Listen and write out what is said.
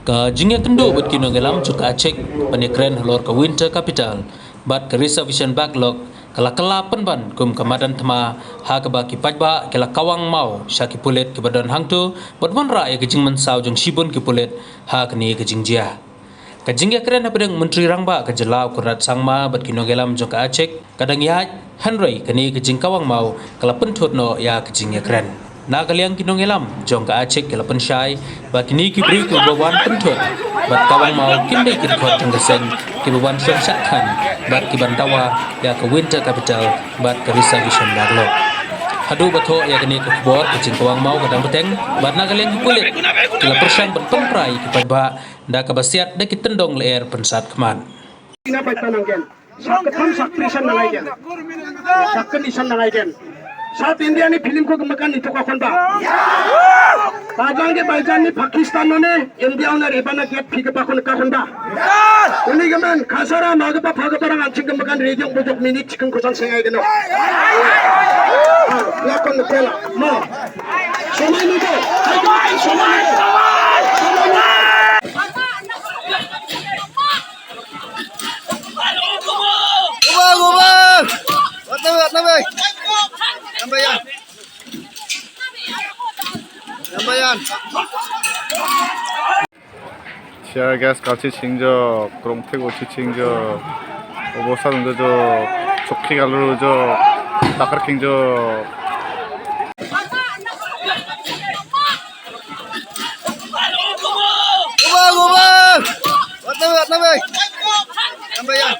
Ka jingya kendo buat kino ngelam juga cek penekren halor ke winter capital. Bat ke reservation backlog kala kala penban kum kamadan tema ha ke baki pajba kala kawang mau syaki pulet ke badan hangtu bat wanra ya kejing mensau jeng shibun ke pulet ha kini kejing jia. Kajingya keren apedeng menteri rangba ke jelau kurat sangma bat kino ngelam juga cek kadang ya Henry kini kejing kawang mau kala pentut no ya kejingya keren. Na kaliang kinong elam jong ka acek kala pensyai ba kini ki beri ku bawan pentut bat kawang mau kinde ki khot tang kesen ki bawan syam sakhan bat ki bantawa ya ke winter capital bat ke reservation baglo hadu bato ya kini ke bor kecing kawang mau kadang peteng bat na kaliang ki kulit kala persang bat penprai ki pajba da ka basiat da ki tendong leer pensat keman ina pai tananggen sakam sakrisan nalaigen sakkan isan nalaigen South India ni film ko kemakan itu kau konba. Bajang ke bajang ni Pakistan ni India ni rebana kiat pika pakon kau konba. Ini kemen kasara magapa pagaparang anjing kemakan region bujok mini chicken kusan sengai geno. Lakon tela mo. Somai ni ko. Somai ni ko. Gubang! Wat na ba? Nambayan. Share gas 같이 칭저 그롱태고 치칭저 오버사는 저 좋게 갈로 저 다카킹 저 Gubang! Wat na ba? Nambayan.